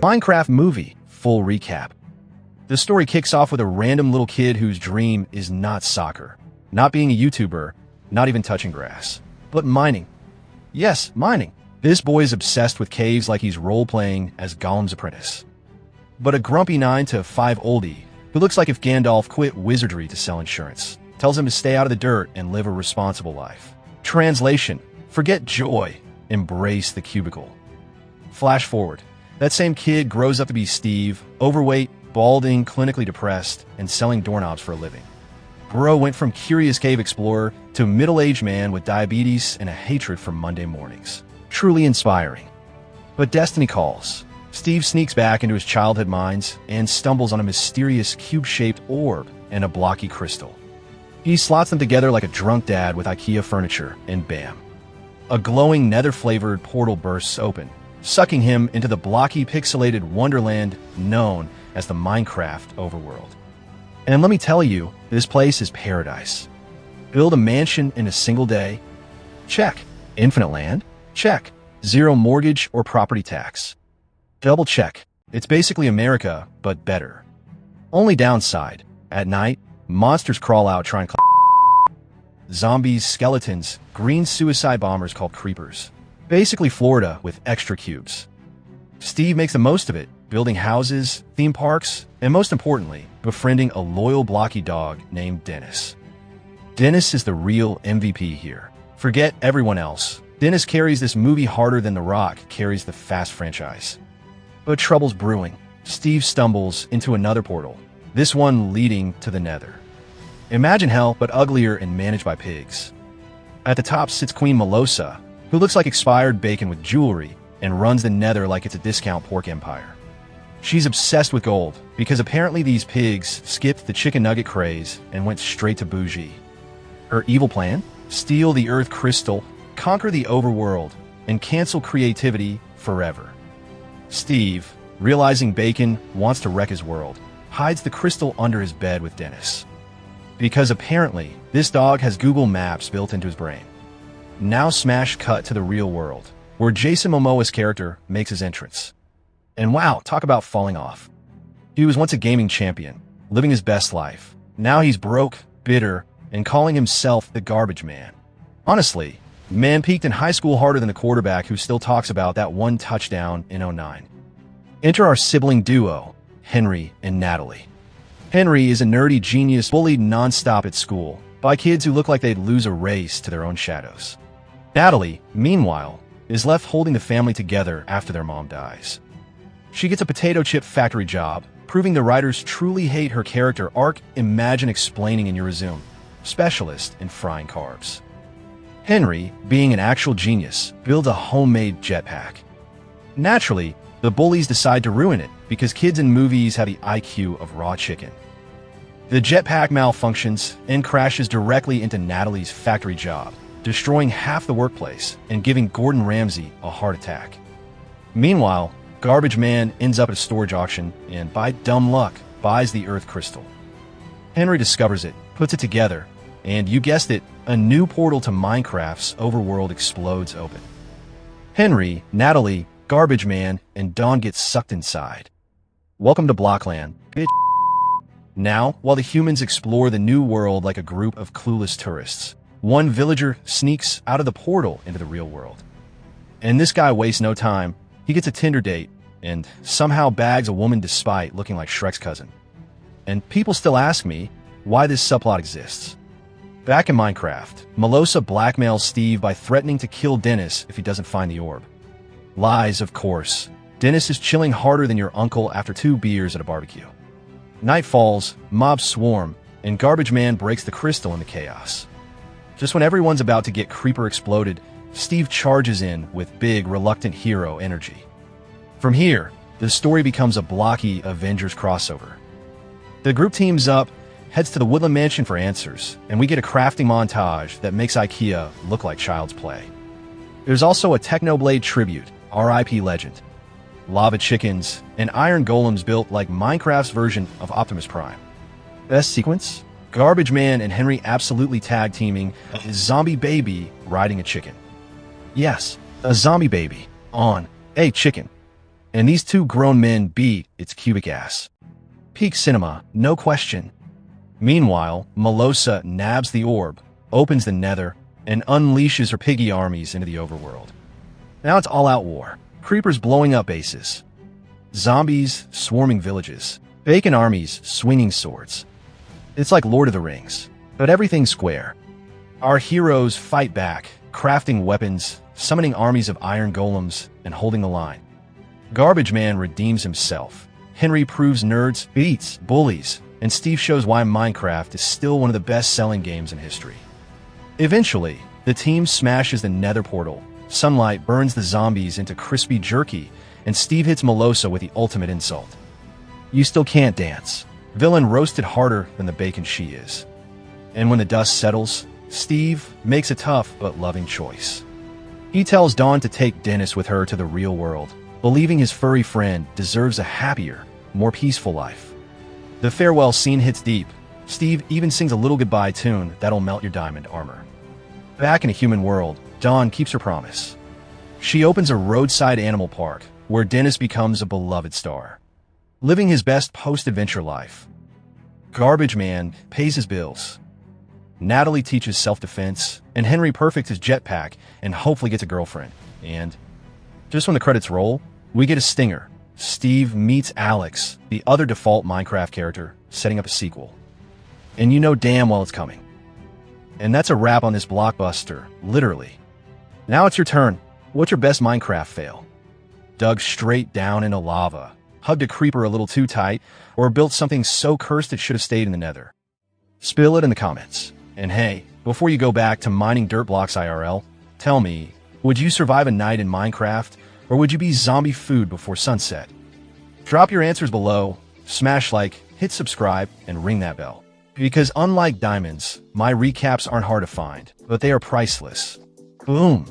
Minecraft movie, full recap. The story kicks off with a random little kid whose dream is not soccer, not being a YouTuber, not even touching grass, but mining. Yes, mining. This boy is obsessed with caves like he's role-playing as Gollum's apprentice. But a grumpy 9 to 5 oldie, who looks like if Gandalf quit wizardry to sell insurance, tells him to stay out of the dirt and live a responsible life. Translation: forget joy, embrace the cubicle. Flash forward. That same kid grows up to be Steve, overweight, balding, clinically depressed, and selling doorknobs for a living. Bro went from curious cave explorer to middle-aged man with diabetes and a hatred for Monday mornings. Truly inspiring. But destiny calls. Steve sneaks back into his childhood minds and stumbles on a mysterious cube-shaped orb and a blocky crystal. He slots them together like a drunk dad with IKEA furniture, and bam. A glowing nether-flavored portal bursts open, sucking him into the blocky pixelated wonderland known as the Minecraft overworld. And let me tell you, this place is paradise. Build a mansion in a single day? Check. Infinite land? Check. Zero mortgage or property tax? Double check. It's basically America, but better. Only downside: at night, monsters crawl out trying to zombies, skeletons, green suicide bombers called creepers. Basically Florida with extra cubes. Steve makes the most of it, building houses, theme parks, and most importantly, befriending a loyal blocky dog named Dennis. Dennis is the real MVP here. Forget everyone else. Dennis carries this movie harder than The Rock carries the Fast franchise. But trouble's brewing. Steve stumbles into another portal, this one leading to the Nether. Imagine hell, but uglier and managed by pigs. At the top sits Queen Melosa, who looks like expired bacon with jewelry and runs the Nether like it's a discount pork empire. She's obsessed with gold, because apparently these pigs skipped the chicken nugget craze and went straight to bougie. Her evil plan? Steal the Earth crystal, conquer the overworld, and cancel creativity forever. Steve, realizing Bacon wants to wreck his world, hides the crystal under his bed with Dennis. Because apparently, this dog has Google Maps built into his brain. Now smash cut to the real world, where Jason Momoa's character makes his entrance. And wow, talk about falling off. He was once a gaming champion, living his best life. Now he's broke, bitter, and calling himself the garbage man. Honestly, man peaked in high school harder than a quarterback who still talks about that one touchdown in '09. Enter our sibling duo, Henry and Natalie. Henry is a nerdy genius bullied nonstop at school by kids who look like they'd lose a race to their own shadows. Natalie, meanwhile, is left holding the family together after their mom dies. She gets a potato chip factory job, proving the writers truly hate her character arc. Imagine explaining in your resume. Specialist in frying carbs. Henry, being an actual genius, builds a homemade jetpack. Naturally, the bullies decide to ruin it because kids in movies have the IQ of raw chicken. The jetpack malfunctions and crashes directly into Natalie's factory job, destroying half the workplace and giving Gordon Ramsay a heart attack. Meanwhile, Garbage Man ends up at a storage auction and, by dumb luck, buys the Earth crystal. Henry discovers it, puts it together, and you guessed it, a new portal to Minecraft's overworld explodes open. Henry, Natalie, Garbage Man, and Dawn get sucked inside. Welcome to Blockland, bitch. Now, while the humans explore the new world like a group of clueless tourists, one villager sneaks out of the portal into the real world. And this guy wastes no time. He gets a Tinder date and somehow bags a woman despite looking like Shrek's cousin. And people still ask me why this subplot exists. Back in Minecraft, Melosa blackmails Steve by threatening to kill Dennis if he doesn't find the orb. Lies, of course. Dennis is chilling harder than your uncle after 2 beers at a barbecue. Night falls, mobs swarm, and Garbage Man breaks the crystal in the chaos. Just when everyone's about to get creeper exploded, Steve charges in with big, reluctant hero energy. From here, the story becomes a blocky Avengers crossover. The group teams up, heads to the Woodland Mansion for answers, and we get a crafting montage that makes IKEA look like child's play. There's also a Technoblade tribute, R.I.P. Legend. Lava chickens, and iron golems built like Minecraft's version of Optimus Prime. Best sequence? Garbage Man and Henry absolutely tag-teaming a zombie baby riding a chicken. Yes, a zombie baby on a chicken. And these two grown men beat its cubic ass. Peak cinema, no question. Meanwhile, Melosa nabs the orb, opens the nether, and unleashes her piggy armies into the overworld. Now it's all-out war. Creepers blowing up bases. Zombies swarming villages. Bacon armies swinging swords. It's like Lord of the Rings, but everything's square. Our heroes fight back, crafting weapons, summoning armies of iron golems, and holding the line. Garbage Man redeems himself. Henry proves nerds, beats, bullies, and Steve shows why Minecraft is still one of the best-selling games in history. Eventually, the team smashes the nether portal, sunlight burns the zombies into crispy jerky, and Steve hits Melosa with the ultimate insult. You still can't dance. Villain roasted harder than the bacon she is. And when the dust settles, Steve makes a tough but loving choice. He tells Dawn to take Dennis with her to the real world, believing his furry friend deserves a happier, more peaceful life. The farewell scene hits deep. Steve even sings a little goodbye tune that'll melt your diamond armor. Back in a human world, Dawn keeps her promise. She opens a roadside animal park, where Dennis becomes a beloved star, living his best post-adventure life. Garbage Man pays his bills. Natalie teaches self-defense, and Henry perfects his jetpack and hopefully gets a girlfriend. And just when the credits roll, we get a stinger. Steve meets Alex, the other default Minecraft character, setting up a sequel. And you know damn well it's coming. And that's a wrap on this blockbuster, literally. Now it's your turn. What's your best Minecraft fail? Dug straight down into lava, hugged a creeper a little too tight, or built something so cursed it should have stayed in the nether? Spill it in the comments. And hey, before you go back to mining dirt blocks IRL, tell me, would you survive a night in Minecraft, or would you be zombie food before sunset? Drop your answers below, smash like, hit subscribe, and ring that bell. Because unlike diamonds, my recaps aren't hard to find, but they are priceless. Boom!